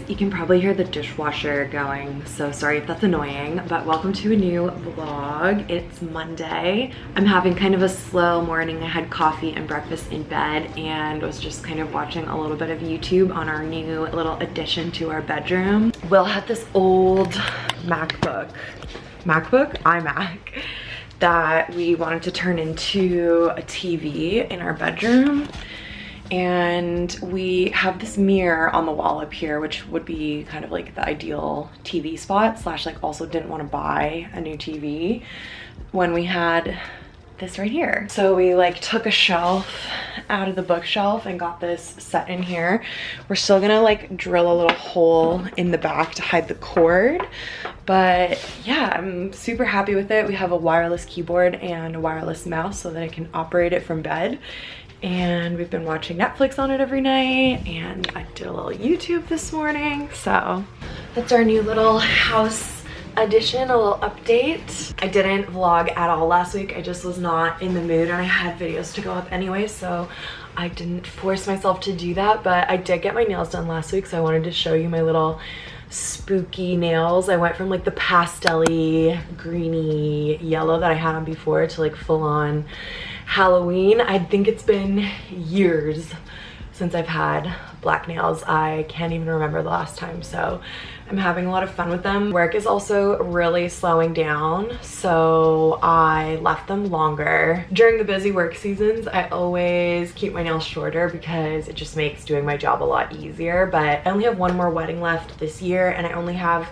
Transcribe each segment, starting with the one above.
You can probably hear the dishwasher going, so sorry if that's annoying, but welcome to a new vlog. It's Monday. I'm having kind of a slow morning. I had coffee and breakfast in bed and was just kind of watching a little bit of YouTube on our new little addition to our bedroom. Will had this old iMac that we wanted to turn into a TV in our bedroom. And we have this mirror on the wall up here, which would be kind of like the ideal TV spot, slash like also didn't want to buy a new TV when we had this right here. So we like took a shelf out of the bookshelf and got this set in here. We're still gonna like drill a little hole in the back to hide the cord. But yeah, I'm super happy with it. We have a wireless keyboard and a wireless mouse so that I can operate it from bed. And we've been watching Netflix on it every night, and I did a little YouTube this morning. So that's our new little house addition, a little update. I didn't vlog at all last week. I just was not in the mood, and I had videos to go up anyway, so I didn't force myself to do that. But I did get my nails done last week, so I wanted to show you my little spooky nails. I went from like the pastel-y, greeny yellow that I had on before to like full-on Halloween. I think it's been years since I've had black nails. I can't even remember the last time, so I'm having a lot of fun with them. Work is also really slowing down, so I left them longer. During the busy work seasons, I always keep my nails shorter because it just makes doing my job a lot easier. But I only have one more wedding left this year, and I only have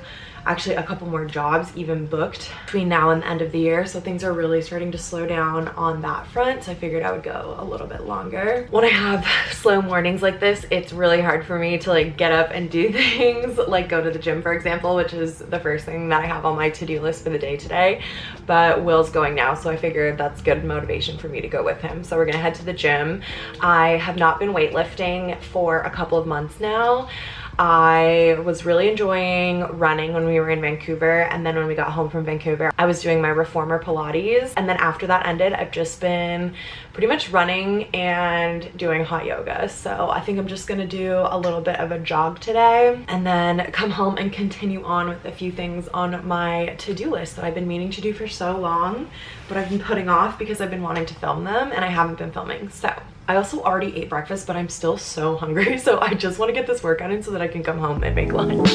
actually a couple more jobs even booked between now and the end of the year, so things are really starting to slow down on that front. So I figured I would go a little bit longer. When I have slow mornings like this, it's really hard for me to like get up and do things like go to the gym, for example, which is the first thing that I have on my to-do list for the day today. But Will's going now, so I figured that's good motivation for me to go with him. So we're gonna head to the gym. I have not been weightlifting for a couple of months now. I was really enjoying running when we were in Vancouver, and then when we got home from Vancouver, I was doing my reformer Pilates, and then after that ended, I've just been pretty much running and doing hot yoga. So I think I'm just gonna do a little bit of a jog today and then come home and continue on with a few things on my to-do list that I've been meaning to do for so long, but I've been putting off because I've been wanting to film them and I haven't been filming. So I also already ate breakfast, but I'm still so hungry, so I just want to get this workout in so that I can come home and make lunch.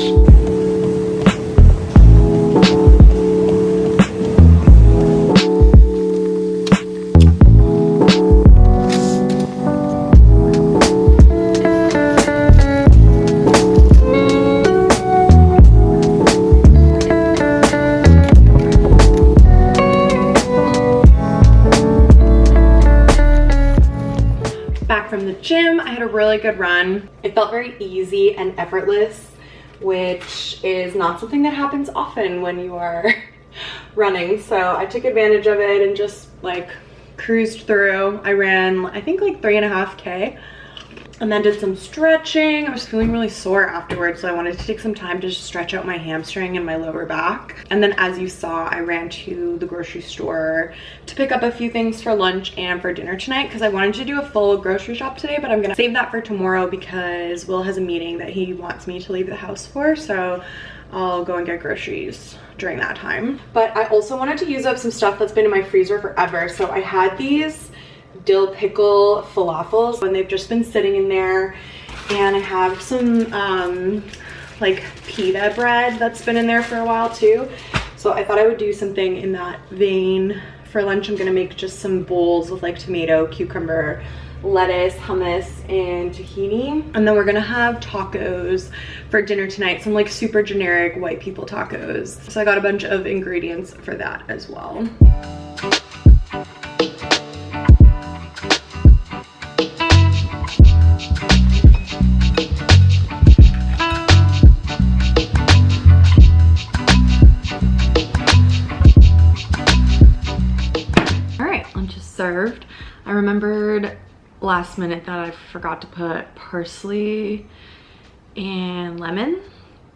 From the gym, I had a really good run. It felt very easy and effortless, which is not something that happens often when you are running. So I took advantage of it and just like cruised through. I ran, I think like 3.5K, and then did some stretching. I was feeling really sore afterwards, so I wanted to take some time to just stretch out my hamstring and my lower back. And then, as you saw, I ran to the grocery store to pick up a few things for lunch and for dinner tonight, because I wanted to do a full grocery shop today, but I'm gonna save that for tomorrow because Will has a meeting that he wants me to leave the house for, so I'll go and get groceries during that time. But I also wanted to use up some stuff that's been in my freezer forever. So I had these dill pickle falafels, and they've just been sitting in there, and I have some like pita bread that's been in there for a while too, so I thought I would do something in that vein. For lunch, I'm gonna make just some bowls with like tomato, cucumber, lettuce, hummus, and tahini, and then we're gonna have tacos for dinner tonight, some like super generic white people tacos. So I got a bunch of ingredients for that as well. Served. I remembered last minute that I forgot to put parsley and lemon,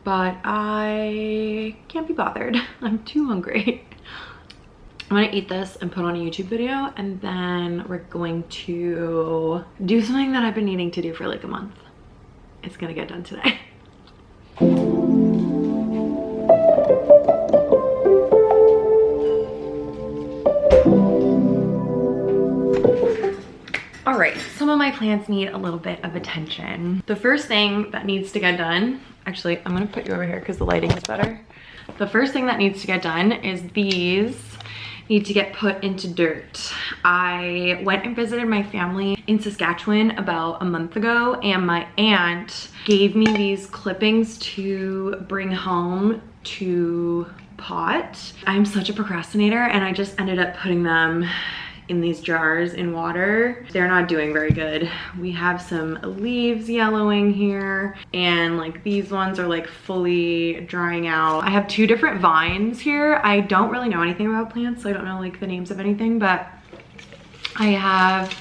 but I can't be bothered. I'm too hungry. I'm gonna eat this and put on a YouTube video, and then we're going to do something that I've been needing to do for like a month. It's gonna get done today. All right, some of my plants need a little bit of attention. The first thing that needs to get done, actually, I'm gonna put you over here because the lighting is better. The first thing that needs to get done is these need to get put into dirt. I went and visited my family in Saskatchewan about a month ago, and my aunt gave me these clippings to bring home to pot. I'm such a procrastinator, and I just ended up putting them in these jars in water. They're not doing very good. We have some leaves yellowing here, and like these ones are like fully drying out. I have two different vines here. I don't really know anything about plants, so I don't know like the names of anything, but I have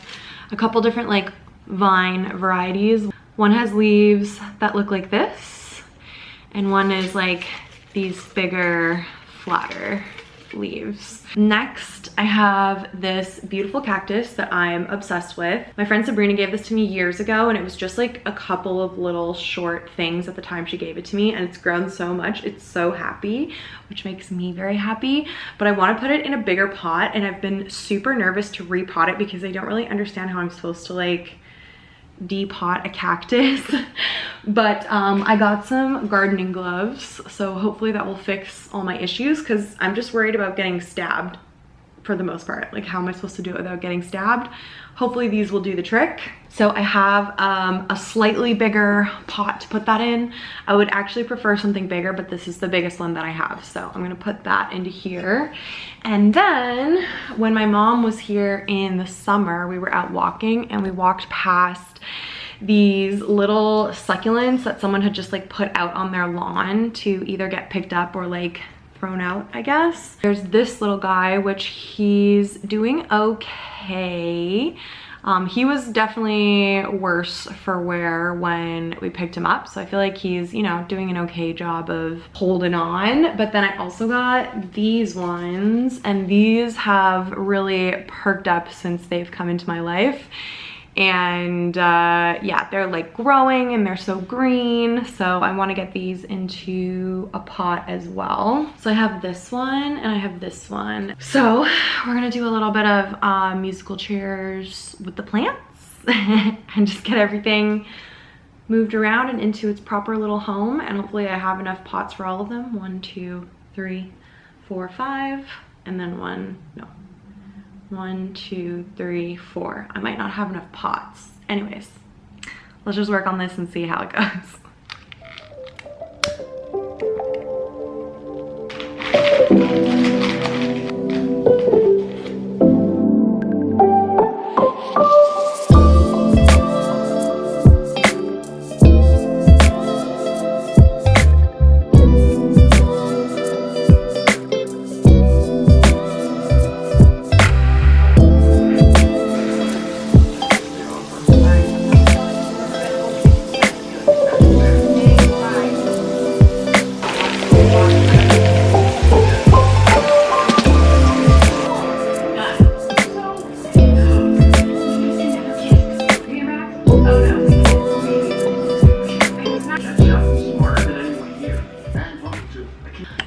a couple different like vine varieties. One has leaves that look like this, and one is like these bigger, flatter leaves. Next, I have this beautiful cactus that I'm obsessed with. My friend Sabrina gave this to me years ago, and it was just like a couple of little short things at the time she gave it to me, and it's grown so much. It's so happy, which makes me very happy. But I want to put it in a bigger pot, and I've been super nervous to repot it because I don't really understand how I'm supposed to like depot a cactus. But I got some gardening gloves, so hopefully that will fix all my issues, because I'm just worried about getting stabbed for the most part. Like, how am I supposed to do it without getting stabbed? Hopefully these will do the trick. So I have a slightly bigger pot to put that in. I would actually prefer something bigger, but this is the biggest one that I have, so I'm gonna put that into here. And then when my mom was here in the summer, we were out walking, and we walked past these little succulents that someone had just like put out on their lawn to either get picked up or like thrown out, I guess. There's this little guy, which he's doing okay. He was definitely worse for wear when we picked him up, so I feel like he's, you know, doing an okay job of holding on. But then I also got these ones, and these have really perked up since they've come into my life. And yeah, they're like growing, and they're so green, so I want to get these into a pot as well. So I have this one, and I have this one. So we're gonna do a little bit of musical chairs with the plants and just get everything moved around and into its proper little home. And hopefully I have enough pots for all of them. 1, 2, 3, 4, 5, and then 1, 2, 3, 4. I might not have enough pots. Anyways, let's just work on this and see how it goes.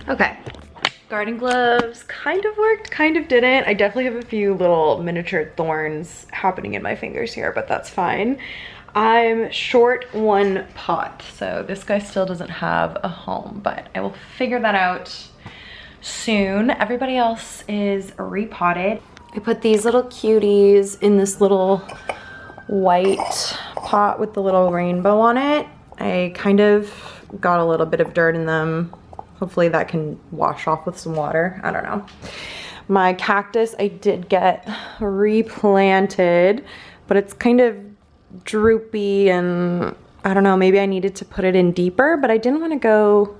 Okay, garden gloves kind of worked, kind of didn't. I definitely have a few little miniature thorns happening in my fingers here, but that's fine. I'm short 1 pot, so this guy still doesn't have a home, but I will figure that out soon. Everybody else is repotted. I put these little cuties in this little white pot with the little rainbow on it. I kind of got a little bit of dirt in them. Hopefully that can wash off with some water. I don't know. My cactus I did get replanted, but it's kind of droopy, and I don't know, maybe I needed to put it in deeper, but I didn't want to go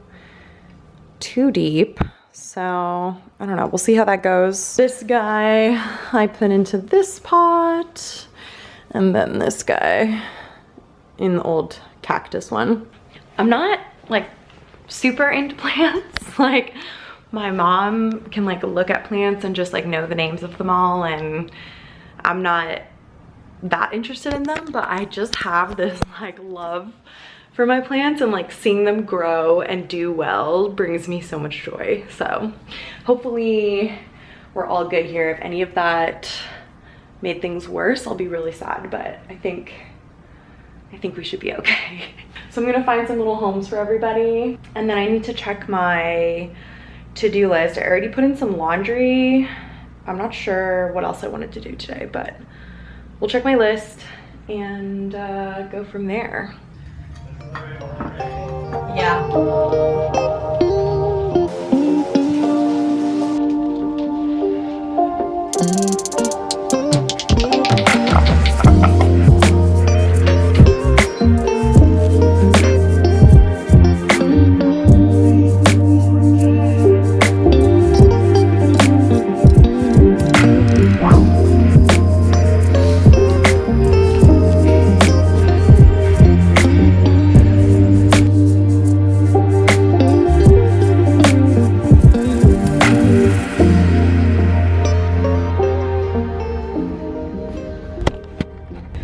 too deep. So I don't know, we'll see how that goes. This guy I put into this pot, and then this guy in the old cactus one. I'm not like super into plants. Like, my mom can like look at plants and just like know the names of them all, and I'm not that interested in them, but I just have this like love for my plants, and like seeing them grow and do well brings me so much joy. So hopefully we're all good here. If any of that made things worse, I'll be really sad, but I think we should be okay. So I'm gonna find some little homes for everybody. And then I need to check my to-do list. I already put in some laundry. I'm not sure what else I wanted to do today, but we'll check my list and go from there. Yeah.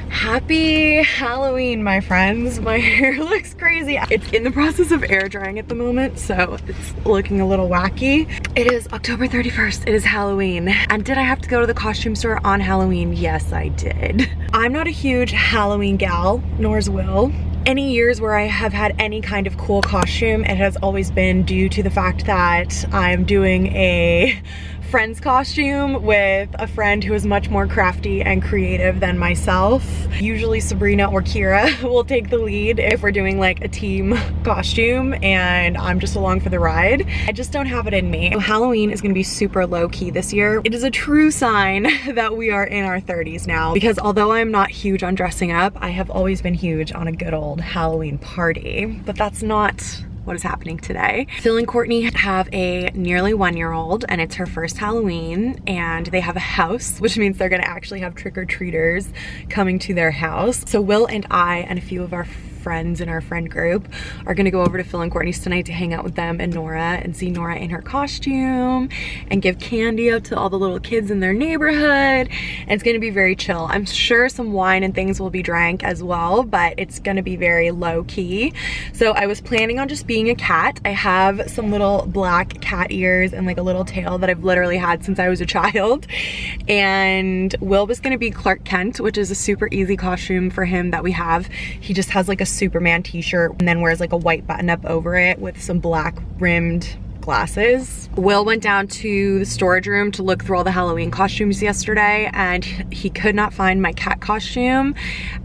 Happy Halloween, my friends. My hair looks crazy. It's in the process of air drying at the moment, so it's looking a little wacky. It is October 31st. It is Halloween. And did I have to go to the costume store on Halloween? Yes, I did. I'm not a huge Halloween gal, nor is Will. Any years where I have had any kind of cool costume, it has always been due to the fact that I'm doing a friend's costume with a friend who is much more crafty and creative than myself. Usually Sabrina or Kira will take the lead if we're doing like a team costume and I'm just along for the ride. I just don't have it in me. So Halloween is gonna be super low key this year. It is a true sign that we are in our 30s now, because although I'm not huge on dressing up, I have always been huge on a good old Halloween party. But that's not what is happening today. Phil and Courtney have a nearly 1-year-old and it's her first Halloween, and they have a house, which means they're gonna actually have trick-or-treaters coming to their house. So Will and I and a few of our friends in our friend group are gonna go over to Phil and Courtney's tonight to hang out with them and Nora and see Nora in her costume and give candy out to all the little kids in their neighborhood. And it's gonna be very chill. I'm sure some wine and things will be drank as well, but it's gonna be very low key. So I was planning on just being a cat. I have some little black cat ears and like a little tail that I've literally had since I was a child. And Will was gonna be Clark Kent, which is a super easy costume for him that we have. He just has like a Superman t-shirt and then wears like a white button up over it with some black rimmed glasses. Will went down to the storage room to look through all the Halloween costumes yesterday, and he could not find my cat costume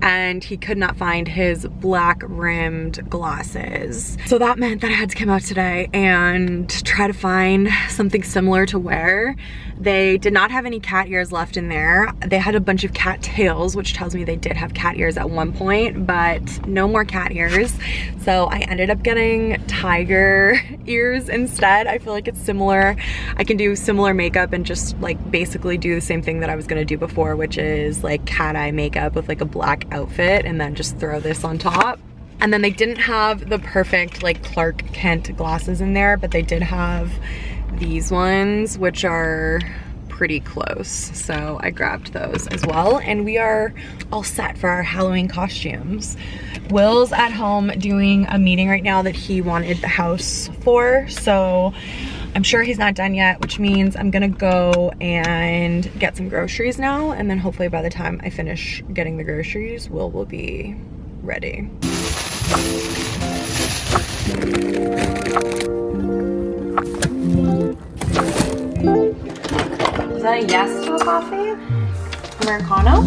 and he could not find his black rimmed glasses. So that meant that I had to come out today and try to find something similar to wear. They did not have any cat ears left in there. They had a bunch of cat tails, which tells me they did have cat ears at one point, but no more cat ears. So I ended up getting tiger ears instead. I feel like it's similar. I can do similar makeup and just like basically do the same thing that I was gonna do before, which is like cat eye makeup with like a black outfit and then just throw this on top. And then they didn't have the perfect like Clark Kent glasses in there, but they did have these ones, which are pretty close. So I grabbed those as well, and we are all set for our Halloween costumes. Will's at home doing a meeting right now that he wanted the house for, so I'm sure he's not done yet, which means I'm gonna go and get some groceries now, and then hopefully by the time I finish getting the groceries, Will be ready. Is that a yes to a coffee? Americano?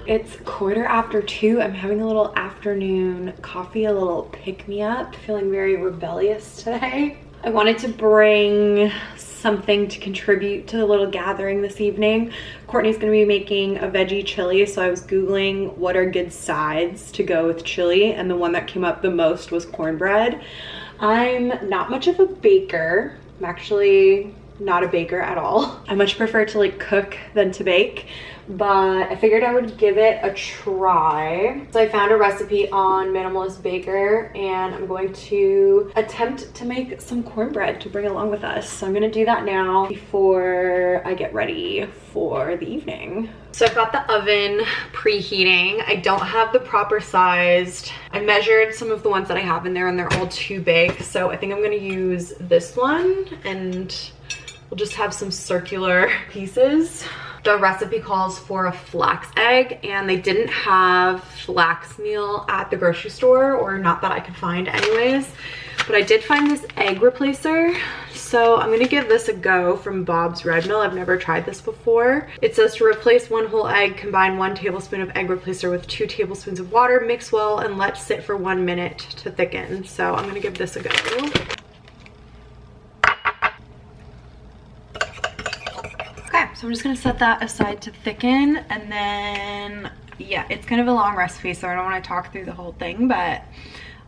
It's 2:15. I'm having a little afternoon coffee, a little pick-me-up, feeling very rebellious today. I wanted to bring something to contribute to the little gathering this evening. Courtney's gonna be making a veggie chili, so I was Googling what are good sides to go with chili, and the one that came up the most was cornbread. I'm not much of a baker. I'm actually not a baker at all. I much prefer to like cook than to bake, but I figured I would give it a try. So I found a recipe on Minimalist Baker and I'm going to attempt to make some cornbread to bring along with us. So I'm gonna do that now before I get ready for the evening. So I've got the oven preheating. I don't have the proper sized. I measured some of the ones that I have in there and they're all too big. So I think I'm gonna use this one and we'll just have some circular pieces. The recipe calls for a flax egg and they didn't have flax meal at the grocery store, or not that I could find anyways, but I did find this egg replacer. So I'm gonna give this a go from Bob's Red Mill. I've never tried this before. It says to replace 1 whole egg, combine 1 tablespoon of egg replacer with 2 tablespoons of water, mix well and let sit for 1 minute to thicken. So I'm gonna give this a go. So I'm just gonna set that aside to thicken, and then, yeah, it's kind of a long recipe, so I don't wanna talk through the whole thing, but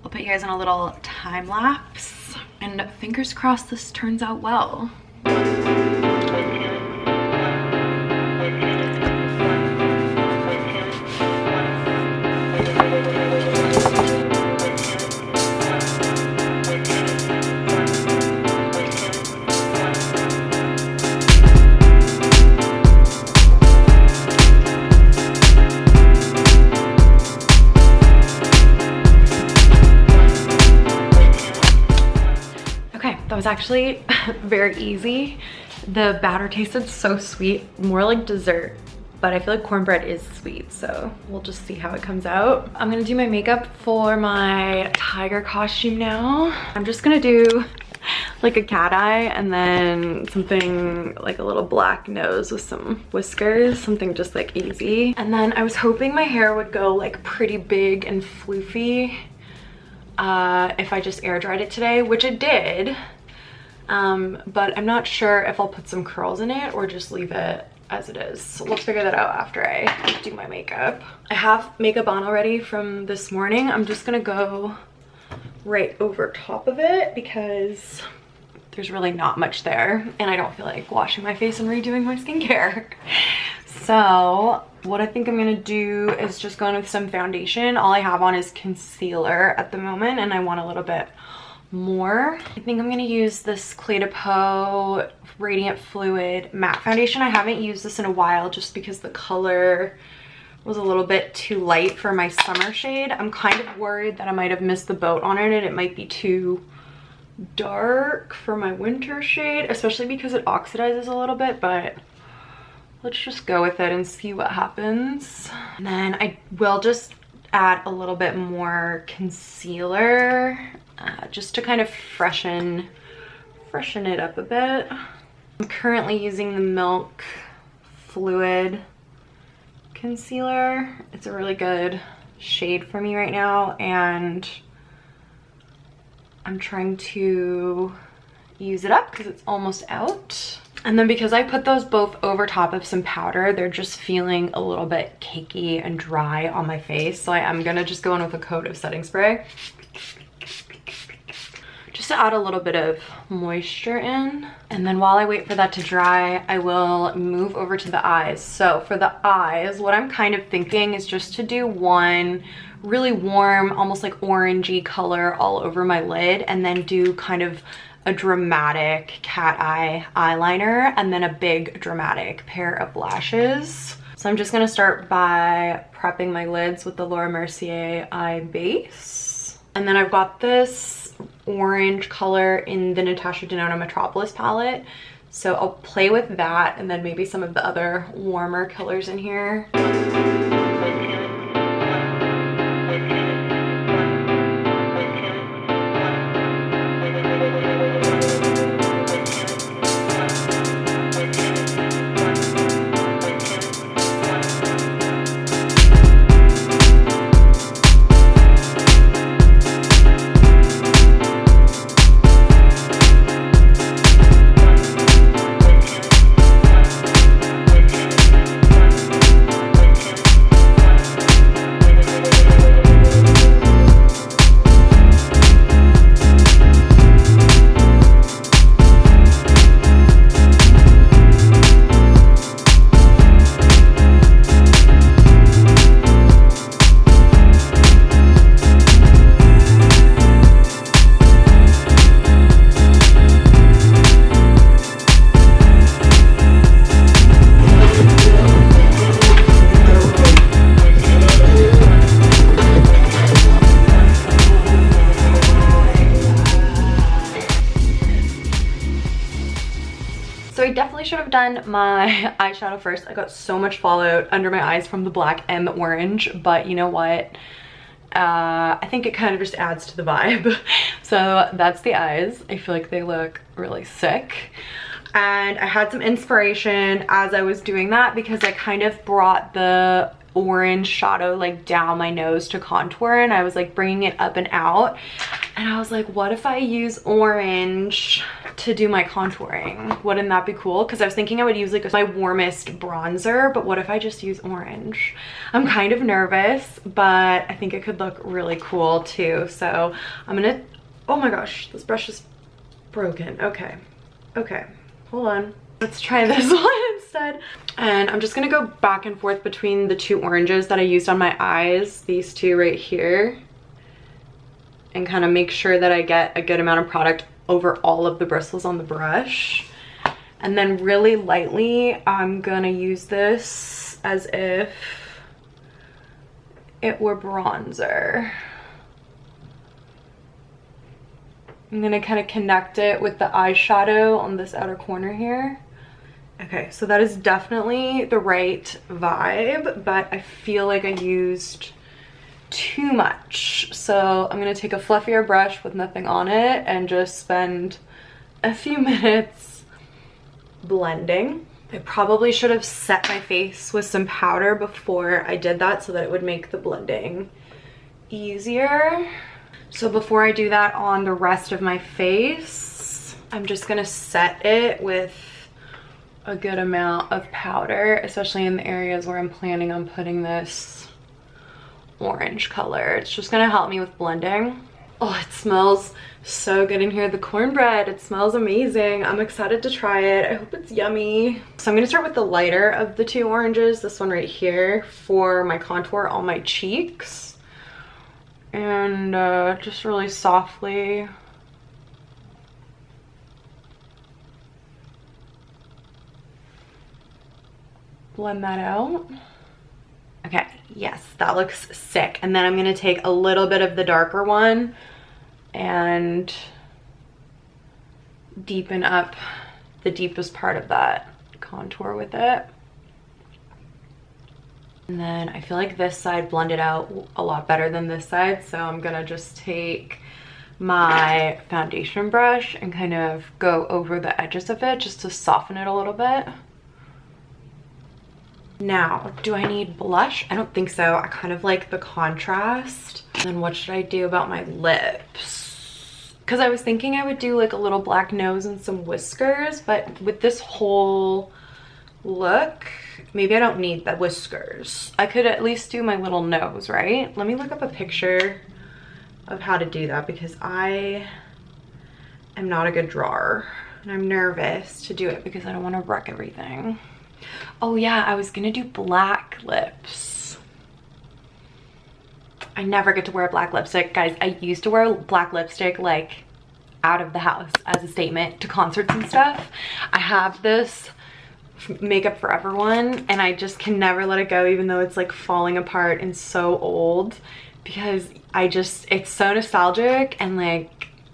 I'll put you guys on a little time lapse, and fingers crossed this turns out well. That was actually very easy. The batter tasted so sweet, more like dessert, but I feel like cornbread is sweet, so we'll just see how it comes out. I'm gonna do my makeup for my tiger costume now. I'm just gonna do like a cat eye and then something like a little black nose with some whiskers, something just like easy. And then I was hoping my hair would go like pretty big and floofy if I just air dried it today, which it did. But I'm not sure if I'll put some curls in it or just leave it as it is. So we'll figure that out after I do my makeup. I have makeup on already from this morning. I'm just gonna go right over top of it because there's really not much there and I don't feel like washing my face and redoing my skincare. So what I think I'm gonna do is just go in with some foundation. All I have on is concealer at the moment and I want a little bit more. I think I'm gonna use this Clé de Peau Radiant Fluid Matte Foundation. I haven't used this in a while just because the color was a little bit too light for my summer shade. I'm kind of worried that I might have missed the boat on it and it might be too dark for my winter shade, especially because it oxidizes a little bit, but let's just go with it and see what happens. And then I will just add a little bit more concealer just to kind of freshen it up a bit. I'm currently using the Milk Fluid concealer. It's a really good shade for me right now and I'm trying to use it up because it's almost out. And then because I put those both over top of some powder, they're just feeling a little bit cakey and dry on my face. So I am gonna just go in with a coat of setting spray just to add a little bit of moisture in. And then while I wait for that to dry, I will move over to the eyes. So for the eyes, what I'm kind of thinking is just to do one really warm, almost like orangey color all over my lid, and then do kind of a dramatic cat eye eyeliner and then a big dramatic pair of lashes. So I'm just gonna start by prepping my lids with the Laura Mercier eye base. And then I've got this orange color in the Natasha Denona Metropolis palette. So I'll play with that and then maybe some of the other warmer colors in here. definitely should have done my eyeshadow first. I got so much fallout under my eyes from the black and the orange, but you know what? I think it kind of just adds to the vibe. So that's the eyes. I feel like they look really sick. And I had some inspiration as I was doing that because I kind of brought the orange shadow like down my nose to contour, and I was like bringing it up and out, and I was like, what if I use orange to do my contouring? Wouldn't that be cool? Because I was thinking I would use like my warmest bronzer, but what if I just use orange? I'm kind of nervous, but I think it could look really cool too. So I'm gonna, oh my gosh, this brush is broken. Okay, hold on, let's try this one instead. And I'm just gonna go back and forth between the two oranges that I used on my eyes, these two right here, and kind of make sure that I get a good amount of product over all of the bristles on the brush. And then really lightly, I'm gonna use this as if it were bronzer. I'm gonna kind of connect it with the eyeshadow on this outer corner here. Okay, so that is definitely the right vibe, but I feel like I used too much. So I'm gonna take a fluffier brush with nothing on it and just spend a few minutes blending. I probably should have set my face with some powder before I did that so that it would make the blending easier. So before I do that on the rest of my face, I'm just gonna set it with a good amount of powder, especially in the areas where I'm planning on putting this orange color. It's just gonna help me with blending. Oh, it smells so good in here. The cornbread, it smells amazing. I'm excited to try it. I hope it's yummy. So I'm gonna start with the lighter of the two oranges, this one right here, for my contour on my cheeks. And just really softly blend that out. Okay, yes, that looks sick. And then I'm gonna take a little bit of the darker one and deepen up the deepest part of that contour with it. And then I feel like this side blended out a lot better than this side, so I'm gonna just take my foundation brush and kind of go over the edges of it just to soften it a little bit. Now, do I need blush? I don't think so. I kind of like the contrast. And then what should I do about my lips? Because I was thinking I would do like a little black nose and some whiskers, but with this whole look, maybe I don't need the whiskers. I could at least do my little nose, right? Let me look up a picture of how to do that because I am not a good drawer and I'm nervous to do it because I don't want to wreck everything. Oh yeah, I was gonna do black lips. I never get to wear black lipstick. Guys, I used to wear black lipstick like out of the house as a statement to concerts and stuff. I have this Makeup Forever one and I just can never let it go even though it's like falling apart and so old because it's so nostalgic and like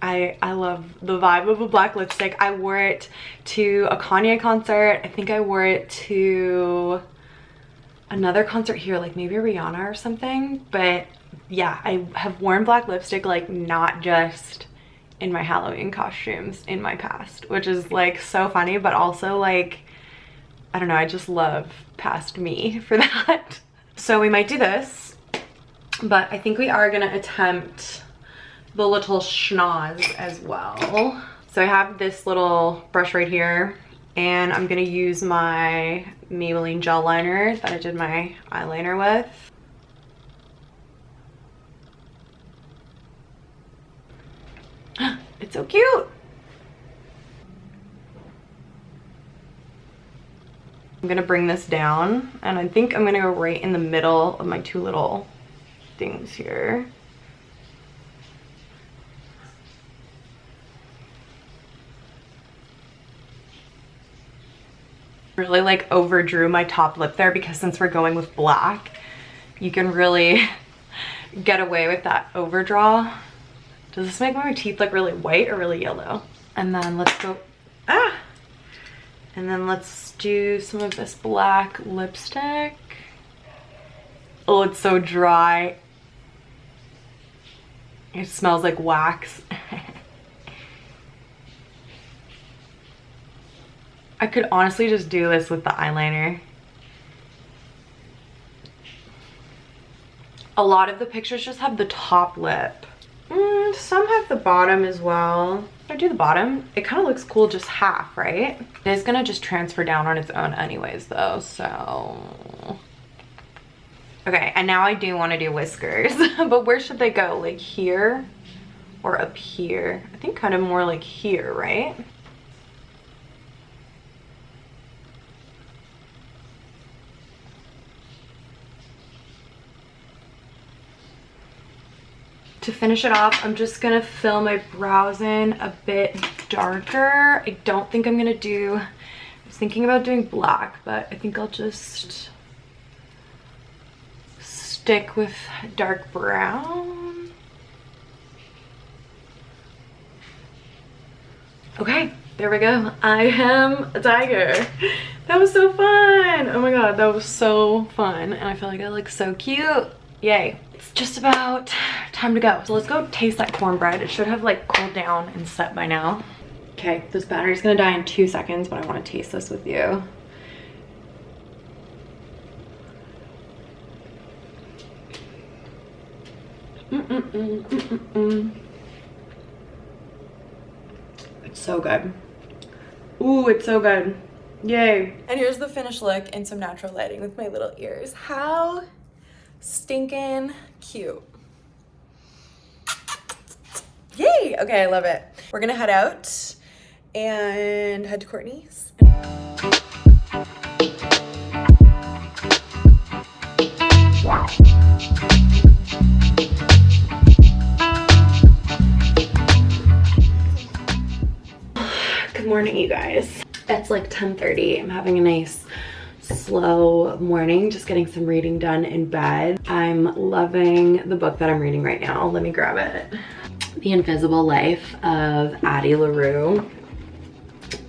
I love the vibe of a black lipstick. I wore it to a Kanye concert. I think I wore it to another concert here, like maybe Rihanna or something. But yeah, I have worn black lipstick like not just in my Halloween costumes in my past, which is like so funny, but also like, I don't know, I just love past me for that. So we might do this, but I think we are gonna attempt the little schnoz as well. So I have this little brush right here and I'm gonna use my Maybelline gel liner that I did my eyeliner with. It's so cute. I'm gonna bring this down and I think I'm gonna go right in the middle of my two little things here. Really like overdrew my top lip there because since we're going with black, you can really get away with that overdraw. Does this make my teeth look really white or really yellow? And then let's go, And then let's do some of this black lipstick. Oh, it's so dry. It smells like wax. I could honestly just do this with the eyeliner. A lot of the pictures just have the top lip. Some have the bottom as well. If I do the bottom, it kind of looks cool just half, right? It is gonna just transfer down on its own anyways though, so. Okay, and now I do want to do whiskers, but where should they go? Like here or up here? I think kind of more like here, right? To finish it off, I'm just gonna fill my brows in a bit darker. I don't think I'm gonna do, I was thinking about doing black, but I think I'll just stick with dark brown. Okay, there we go. I am a tiger. That was so fun. Oh my god, that was so fun. And I feel like I look so cute. Yay. It's just about time to go. So let's go taste that cornbread. It should have like cooled down and set by now. Okay, this battery's gonna die in 2 seconds, but I wanna taste this with you. It's so good. Ooh, it's so good. Yay. And here's the finished look in some natural lighting with my little ears. How stinking cute. Yay! Okay, I love it. We're gonna head out and head to Courtney's. Good morning, you guys. It's like 10:30. I'm having a nice slow morning, just getting some reading done in bed. I'm loving the book that I'm reading right now. Let me grab it. The Invisible Life of Addie LaRue.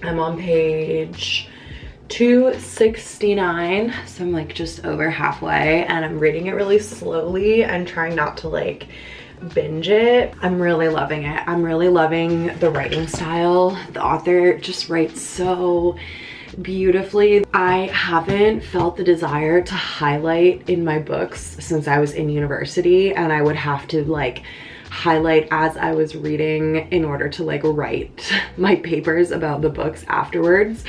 I'm on page 269, so I'm like just over halfway, and I'm reading it really slowly and trying not to like binge it. I'm really loving it. I'm really loving the writing style. The author just writes so beautifully. I haven't felt the desire to highlight in my books since I was in university, and I would have to like highlight as I was reading in order to like write my papers about the books afterwards.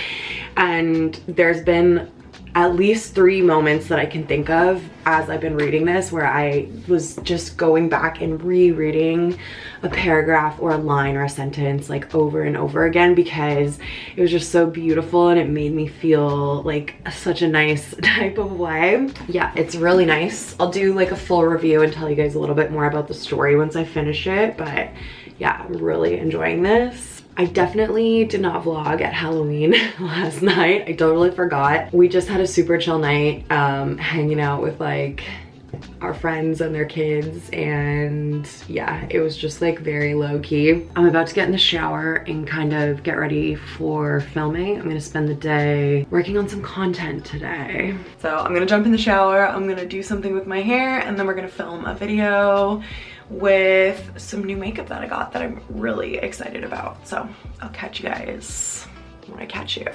And there's been at least 3 moments that I can think of as I've been reading this where I was just going back and rereading a paragraph or a line or a sentence like over and over again because it was just so beautiful and it made me feel like such a nice type of way. Yeah, it's really nice. I'll do like a full review and tell you guys a little bit more about the story once I finish it, but yeah, I'm really enjoying this. I definitely did not vlog at Halloween last night. I totally forgot. We just had a super chill night, hanging out with like our friends and their kids, and yeah, it was just like very low-key. I'm about to get in the shower and kind of get ready for filming. I'm gonna spend the day working on some content today. So I'm gonna jump in the shower, I'm gonna do something with my hair, and then we're gonna film a video with some new makeup that I got that I'm really excited about. So I'll catch you guys when I catch you.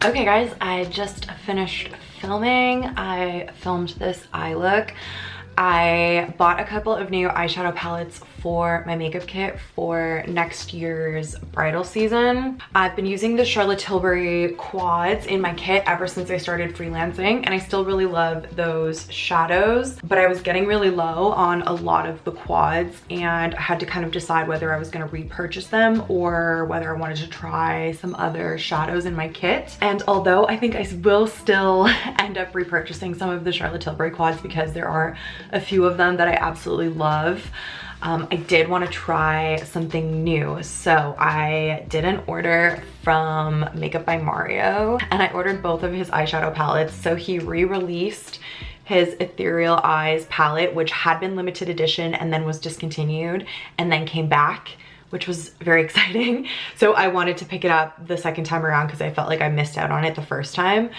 Okay guys, I just finished filming. I filmed this eye look. I bought a couple of new eyeshadow palettes for my makeup kit for next year's bridal season. I've been using the Charlotte Tilbury quads in my kit ever since I started freelancing, and I still really love those shadows, but I was getting really low on a lot of the quads and I had to kind of decide whether I was going to repurchase them or whether I wanted to try some other shadows in my kit. And although I think I will still end up repurchasing some of the Charlotte Tilbury quads because there are a few of them that I absolutely love, I did want to try something new. So I did an order from Makeup by Mario and I ordered both of his eyeshadow palettes. So he re-released his Ethereal Eyes palette, which had been limited edition and then was discontinued and then came back, which was very exciting. So I wanted to pick it up the second time around because I felt like I missed out on it the first time.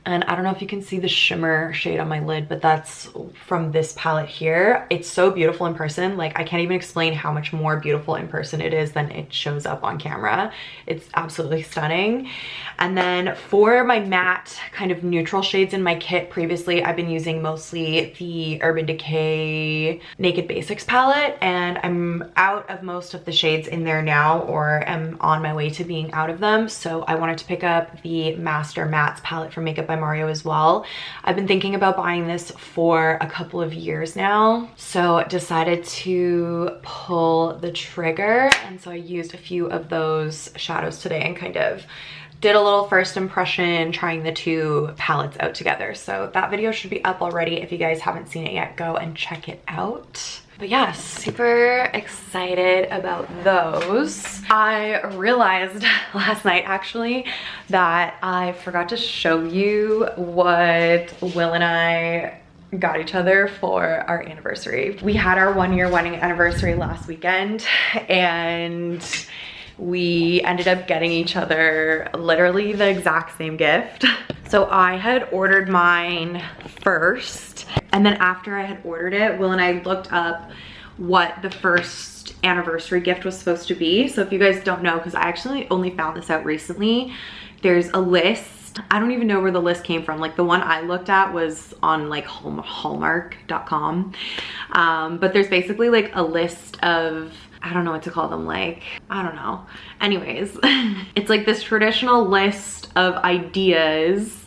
And I don't know if you can see the shimmer shade on my lid, but that's from this palette here. It's so beautiful in person. Like, I can't even explain how much more beautiful in person it is than it shows up on camera. It's absolutely stunning. And then for my matte kind of neutral shades in my kit, previously I've been using mostly the Urban Decay Naked Basics palette, and I'm out of most of the shades in there now, or am on my way to being out of them. So I wanted to pick up the Master Mattes palette from Makeup by Mario as well. I've been thinking about buying this for a couple of years now, so decided to pull the trigger. And so I used a few of those shadows today and kind of did a little first impression trying the two palettes out together. So that video should be up already. If you guys haven't seen it yet, go and check it out. But yeah, super excited about those. I realized last night actually that I forgot to show you what Will and I got each other for our anniversary. We had our 1-year wedding anniversary last weekend, and we ended up getting each other literally the exact same gift. So I had ordered mine first, and then after I had ordered it, Will and I looked up what the first anniversary gift was supposed to be. So if you guys don't know, because I actually only found this out recently, there's a list. I don't even know where the list came from. Like, the one I looked at was on like Hallmark.com. But there's basically like a list of, I don't know what to call them, like, I don't know. Anyways, it's like this traditional list of ideas.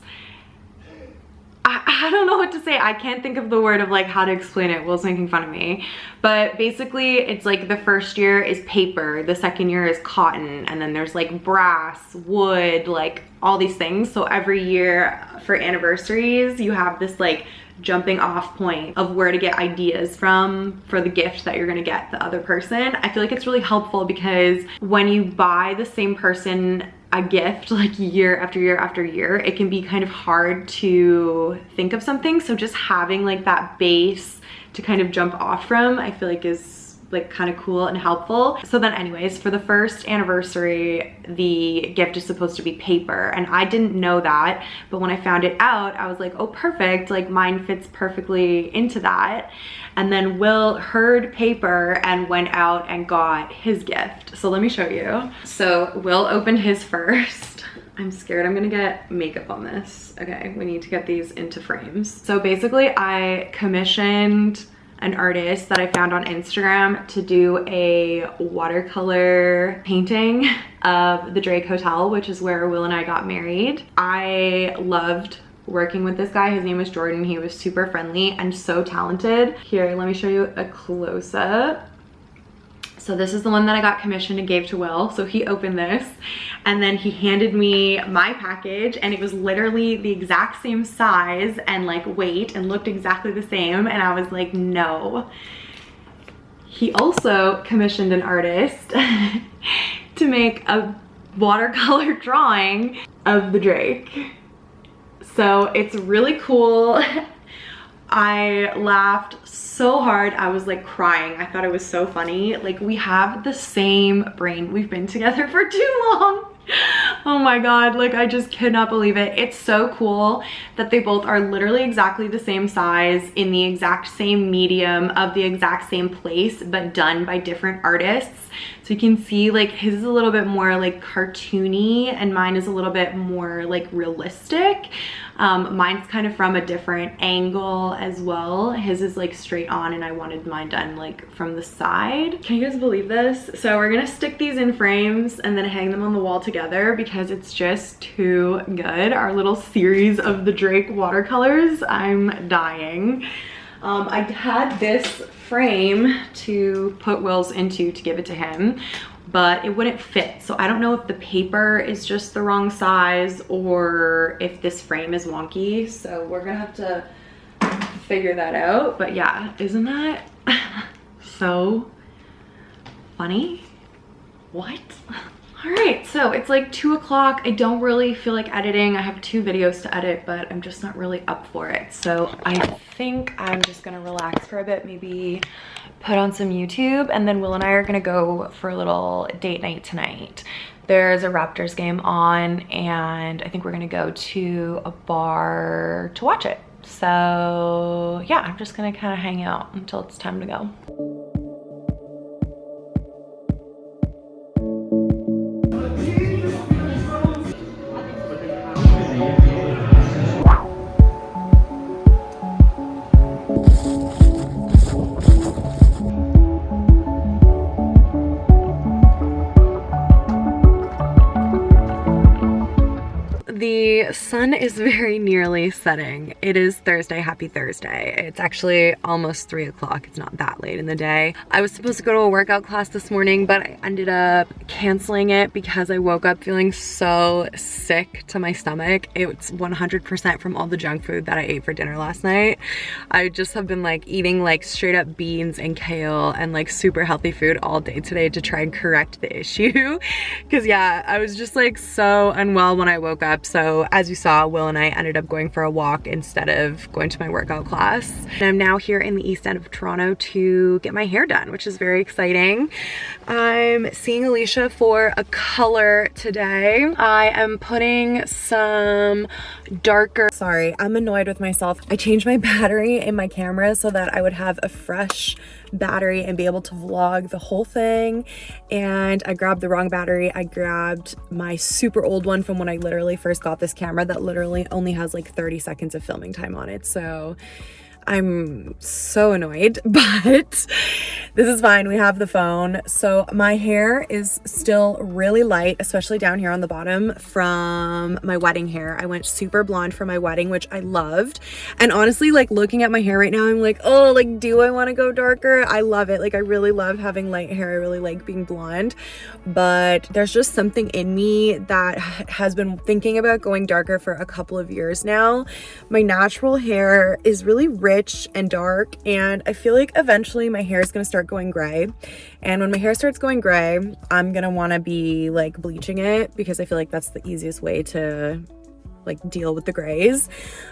I don't know what to say. I can't think of the word of like how to explain it. Will's making fun of me. But basically it's like the first year is paper, the second year is cotton, and then there's like brass, wood, like all these things. So every year for anniversaries, you have this like jumping off point of where to get ideas from for the gift that you're gonna get the other person. I feel like it's really helpful because when you buy the same person a gift like year after year after year, it can be kind of hard to think of something. So just having like that base to kind of jump off from, I feel like is like kind of cool and helpful. So then anyways, for the first anniversary, the gift is supposed to be paper, and I didn't know that, but when I found it out, I was like, oh perfect, like mine fits perfectly into that. And then Will heard paper and went out and got his gift. So let me show you. So Will opened his first. I'm scared I'm gonna get makeup on this. Okay, we need to get these into frames. So basically I commissioned an artist that I found on Instagram to do a watercolor painting of the Drake Hotel, which is where Will and I got married. I loved working with this guy. His name was Jordan. He was super friendly and so talented. Here, let me show you a close-up. So this is the one that I got commissioned and gave to Will. So he opened this and then he handed me my package, and it was literally the exact same size and like weight and looked exactly the same. And I was like, no. He also commissioned an artist to make a watercolor drawing of the Drake. So it's really cool. I laughed so hard. I was like crying. I thought it was so funny. Like, we have the same brain. We've been together for too long. Oh my god, like I just cannot believe it. It's so cool that they both are literally exactly the same size, in the exact same medium, of the exact same place, but done by different artists. So you can see like his is a little bit more like cartoony and mine is a little bit more like realistic. Mine's kind of from a different angle as well. His is like straight on and I wanted mine done like from the side. Can you guys believe this? So we're gonna stick these in frames and then hang them on the wall together because it's just too good. Our little series of the Drake watercolors, I'm dying. I had this frame to put Will's into to give it to him, but it wouldn't fit. So I don't know if the paper is just the wrong size or if this frame is wonky. So we're gonna have to figure that out. But yeah, isn't that so funny? What? All right, so it's like 2 o'clock. I don't really feel like editing. I have 2 videos to edit, but I'm just not really up for it. So I think I'm just gonna relax for a bit, maybe put on some YouTube, and then Will and I are gonna go for a little date night tonight. There's a Raptors game on, and I think we're gonna go to a bar to watch it. So yeah, I'm just gonna kind of hang out until it's time to go. The sun is very nearly setting. It is Thursday. Happy Thursday. It's actually almost 3 o'clock. It's not that late in the day. I was supposed to go to a workout class this morning, but I ended up canceling it because I woke up feeling so sick to my stomach. It's 100% from all the junk food that I ate for dinner last night. I just have been like eating like straight up beans and kale and like super healthy food all day today to try and correct the issue. Cause yeah, I was just like so unwell when I woke up. So as you saw, Will and I ended up going for a walk instead of going to my workout class. And I'm now here in the East End of Toronto to get my hair done, which is very exciting. I'm seeing Alicia for a color today. I am putting some darker, sorry, I'm annoyed with myself. I changed my battery in my camera so that I would have a fresh battery and be able to vlog the whole thing, and I grabbed the wrong battery. I grabbed my super old one from when I literally first got this camera that literally only has like 30 seconds of filming time on it. So I'm so annoyed, but this is fine. We have the phone. So my hair is still really light, especially down here on the bottom from my wedding hair. I went super blonde for my wedding, which I loved. And honestly, like looking at my hair right now, I'm like, oh, like, do I want to go darker? I love it. Like, I really love having light hair. I really like being blonde, but there's just something in me that has been thinking about going darker for a couple of years now. My natural hair is really rich and dark, and I feel like eventually my hair is going to start going gray, and when my hair starts going gray, I'm gonna want to be like bleaching it because I feel like that's the easiest way to like deal with the grays.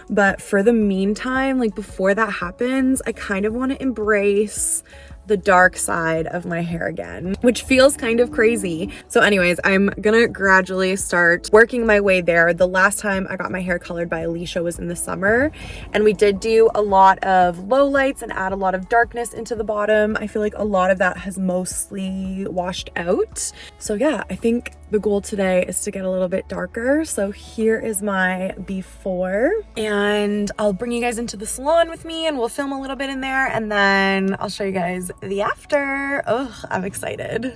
But for the meantime, like before that happens, I kind of want to embrace the dark side of my hair again, which feels kind of crazy. So anyways, I'm gonna gradually start working my way there. The last time I got my hair colored by Alicia was in the summer, and we did do a lot of low lights and add a lot of darkness into the bottom. I feel like a lot of that has mostly washed out. So yeah, I think the goal today is to get a little bit darker. So here is my before, and I'll bring you guys into the salon with me and we'll film a little bit in there, and then I'll show you guys the after. Oh, I'm excited.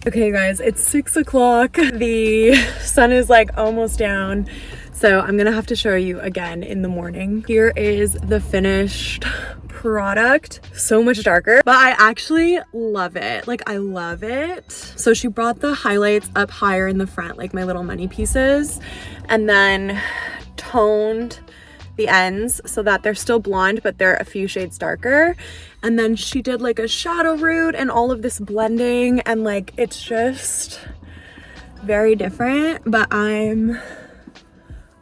Okay guys, it's 6 o'clock. The sun is like almost down, so I'm gonna have to show you again in the morning. Here is the finished product. So much darker, but I actually love it. Like, I love it. So she brought the highlights up higher in the front, like my little money pieces, and then toned the ends so that they're still blonde, but they're a few shades darker. And then she did like a shadow root and all of this blending, and like it's just very different, but I'm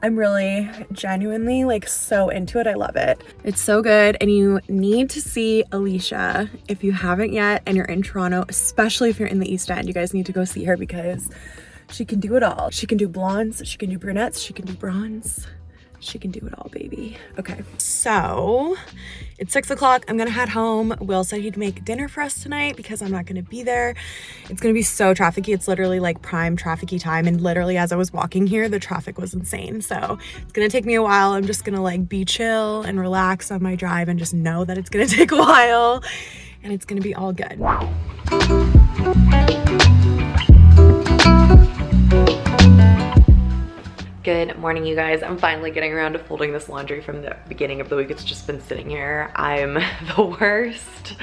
really genuinely like so into it. I love it. It's so good, and you need to see Alicia if you haven't yet and you're in Toronto, especially if you're in the East End. You guys need to go see her because she can do it all. She can do blondes, she can do brunettes, she can do bronze. She can do it all, baby. Okay, so it's 6 o'clock. I'm gonna head home. Will said he'd make dinner for us tonight because I'm not gonna be there. It's gonna be so trafficy. It's literally like prime trafficy time, and literally as I was walking here, the traffic was insane. So it's gonna take me a while. I'm just gonna like be chill and relax on my drive and just know that it's gonna take a while and it's gonna be all good. Good morning, you guys. I'm finally getting around to folding this laundry from the beginning of the week. It's just been sitting here. I'm the worst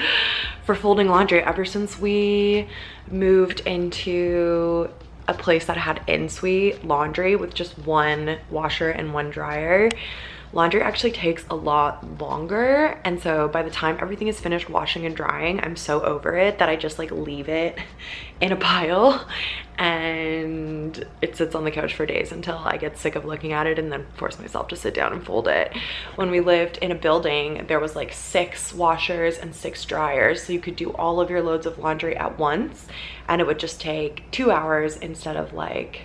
for folding laundry ever since we moved into a place that had in-suite laundry with just one washer and one dryer. laundry actually takes a lot longer. And so by the time everything is finished washing and drying, I'm so over it that I just like leave it in a pile and it sits on the couch for days until I get sick of looking at it and then force myself to sit down and fold it. When we lived in a building, there was like 6 washers and 6 dryers, so you could do all of your loads of laundry at once and it would just take 2 hours instead of like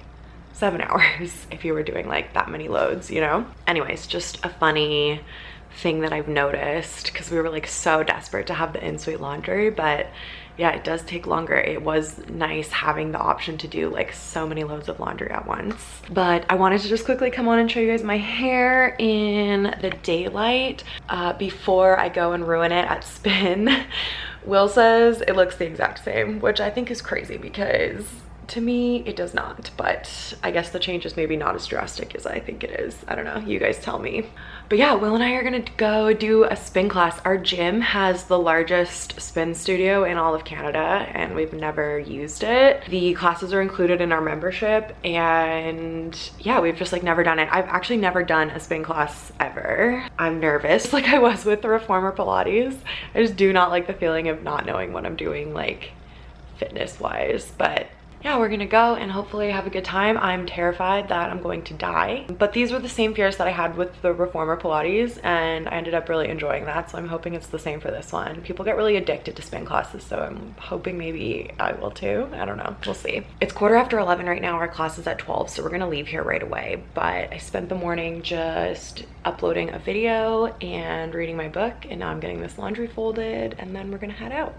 7 hours if you were doing like that many loads, you know? Anyways, just a funny thing that I've noticed because we were like so desperate to have the in-suite laundry, but yeah, it does take longer. It was nice having the option to do like so many loads of laundry at once. But I wanted to just quickly come on and show you guys my hair in the daylight before I go and ruin it at spin. Will says it looks the exact same, which I think is crazy because to me it does not, but I guess the change is maybe not as drastic as I think it is. I don't know, you guys tell me. But yeah, Will and I are gonna go do a spin class. Our gym has the largest spin studio in all of Canada and we've never used it. The classes are included in our membership and yeah, we've just like never done it. I've actually never done a spin class ever. I'm nervous like I was with the reformer Pilates. I just do not like the feeling of not knowing what I'm doing like fitness wise, but yeah, we're gonna go and hopefully have a good time. I'm terrified that I'm going to die, but these were the same fears that I had with the reformer Pilates and I ended up really enjoying that, so I'm hoping it's the same for this one. People get really addicted to spin classes, so I'm hoping maybe I will too. I don't know, we'll see. It's 11:15 right now. Our class is at 12, so we're gonna leave here right away, but I spent the morning just uploading a video and reading my book, and now I'm getting this laundry folded and then we're gonna head out.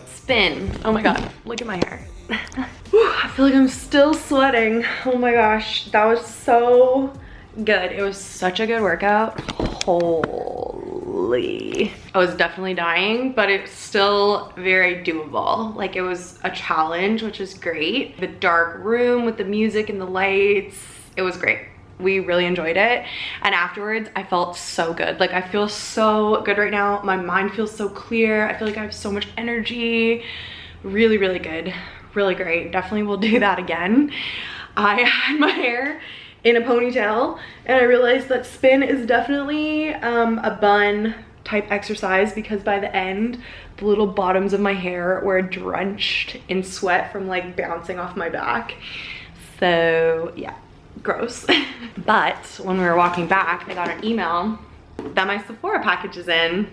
Spin. Oh my god, look at my hair. Whew, I feel like I'm still sweating. Oh my gosh, that was so good. It was such a good workout. Holy. I was definitely dying, but it's still very doable. Like, it was a challenge, which is great. The dark room with the music and the lights, it was great. We really enjoyed it, and afterwards I felt so good. Like, I feel so good right now. My mind feels so clear. I feel like I have so much energy. Really, really good, really great. Definitely will do that again. I had my hair in a ponytail and I realized that spin is definitely a bun type exercise because by the end the little bottoms of my hair were drenched in sweat from like bouncing off my back. So yeah, gross. But when we were walking back, I got an email that my Sephora package is in.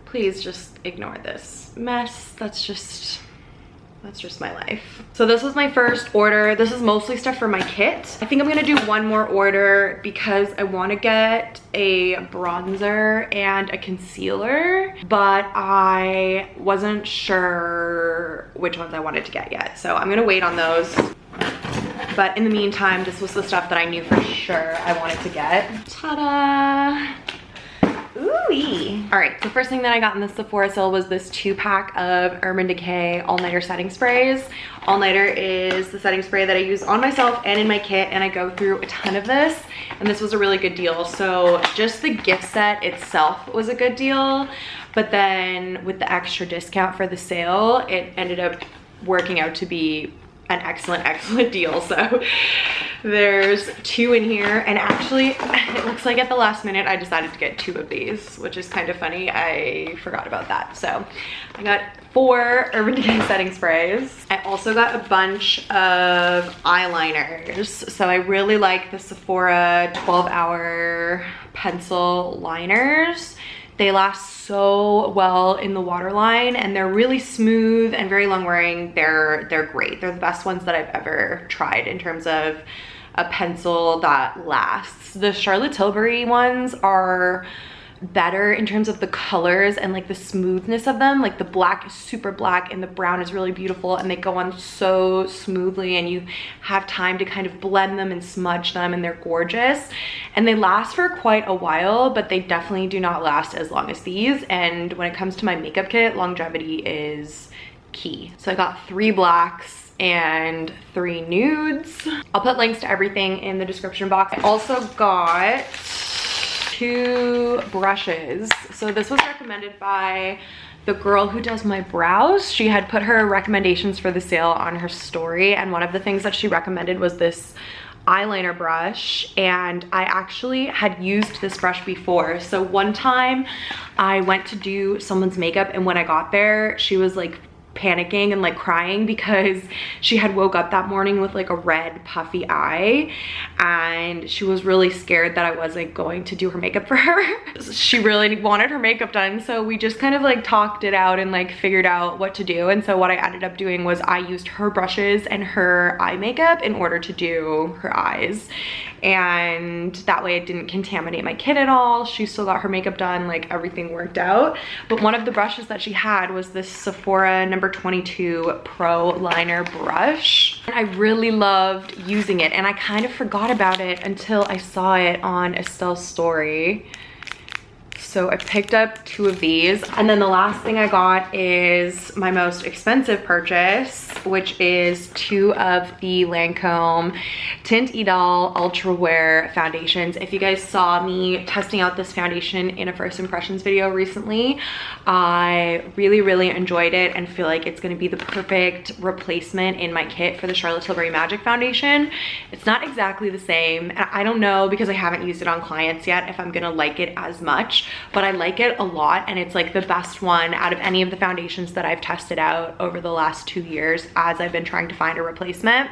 Please just ignore this mess. That's just my life. So this was my first order. This is mostly stuff for my kit. I think I'm gonna do one more order because I want to get a bronzer and a concealer, but I wasn't sure which ones I wanted to get yet. So I'm gonna wait on those. But in the meantime, this was the stuff that I knew for sure I wanted to get. Ta-da! Ooh-wee. All right, so first thing that I got in the Sephora sale was this 2-pack of Urban Decay All Nighter setting sprays. All Nighter is the setting spray that I use on myself and in my kit, and I go through a ton of this, and this was a really good deal. So just the gift set itself was a good deal, but then with the extra discount for the sale, it ended up working out to be an excellent deal. So there's 2 in here, and actually it looks like at the last minute I decided to get 2 of these, which is kind of funny. I forgot about that. So I got 4 Urban Decay setting sprays. I also got a bunch of eyeliners. So I really like the Sephora 12-hour pencil liners. They last so well in the waterline, and they're really smooth and very long wearing. They're great. They're the best ones that I've ever tried in terms of a pencil that lasts. The Charlotte Tilbury ones are better in terms of the colors and like the smoothness of them. Like the black is super black and the brown is really beautiful, and they go on so smoothly, and you have time to kind of blend them and smudge them, and they're gorgeous. And they last for quite a while, but they definitely do not last as long as these. And when it comes to my makeup kit, longevity is key. So I got 3 blacks and 3 nudes. I'll put links to everything in the description box. I also got 2 brushes. So this was recommended by the girl who does my brows, she had put her recommendations for the sale on her story, and one of the things that she recommended was this eyeliner brush, and I actually had used this brush before. So one time I went to do someone's makeup, and when I got there, she was like panicking and like crying because she had woke up that morning with like a red puffy eye, and she was really scared that I wasn't going to do her makeup for her. She really wanted her makeup done, so we just kind of like talked it out and like figured out what to do. And so what I ended up doing was I used her brushes and her eye makeup in order to do her eyes, and that way it didn't contaminate my kit at all. She still got her makeup done, like everything worked out. But one of the brushes that she had was this Sephora number 22 Pro Liner brush. And I really loved using it, and I kind of forgot about it until I saw it on Estelle's story. So I picked up 2 of these. And then the last thing I got is my most expensive purchase, which is 2 of the Lancome Tint Idole Ultra Wear foundations. If you guys saw me testing out this foundation in a first impressions video recently, I really enjoyed it and feel like it's gonna be the perfect replacement in my kit for the Charlotte Tilbury Magic foundation. It's not exactly the same, and I don't know, because I haven't used it on clients yet, if I'm gonna like it as much, but I like it a lot, and it's like the best one out of any of the foundations that I've tested out over the last 2 years as I've been trying to find a replacement.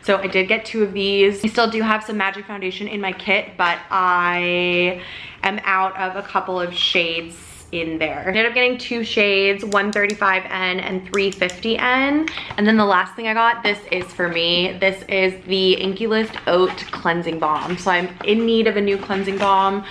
So I did get 2 of these. I still do have some Magic foundation in my kit, but I am out of a couple of shades in there. I ended up getting 2 shades, 135N and 350N. And then the last thing I got, this is for me. This is the Inkey List Oat Cleansing Balm. So I'm in need of a new cleansing balm.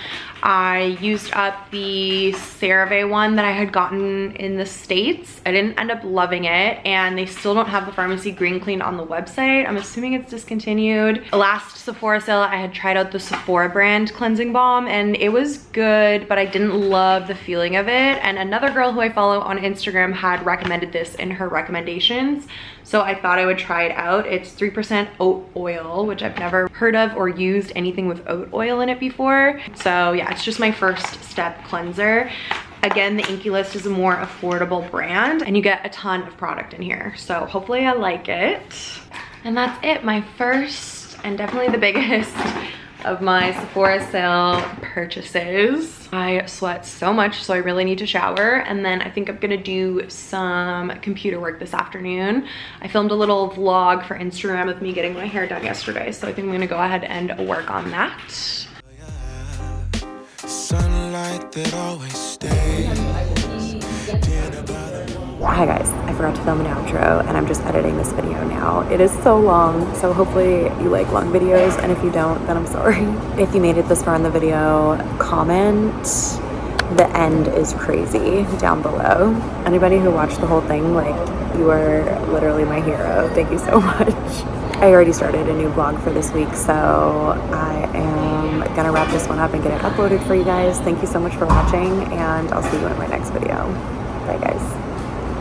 I used up the CeraVe one that I had gotten in the States. I didn't end up loving it, and they still don't have the Pharmacy Green Clean on the website. I'm assuming it's discontinued. Last Sephora sale, I had tried out the Sephora brand cleansing balm, and it was good, but I didn't love the feeling of it. And another girl who I follow on Instagram had recommended this in her recommendations, so I thought I would try it out. It's 3% oat oil, which I've never heard of or used anything with oat oil in it before. So yeah, it's just my first step cleanser. Again, the Inkey List is a more affordable brand, and you get a ton of product in here. So hopefully I like it. And that's it, my first and definitely the biggest of my Sephora sale purchases. I sweat so much, so I really need to shower, and then I think I'm gonna do some computer work this afternoon. I filmed a little vlog for Instagram of me getting my hair done yesterday, so I think I'm gonna go ahead and work on that. Sunlight that always stays. Hi guys, I forgot to film an outro, and I'm just editing this video now. It is so long, so hopefully you like long videos, and if you don't, then I'm sorry. If you made it this far in the video, comment "the end is crazy" down below. Anybody who watched the whole thing, like, you are literally my hero. Thank you so much. I already started a new vlog for this week, so I am gonna wrap this one up and get it uploaded for you guys. Thank you so much for watching, and I'll see you in my next video. Bye guys.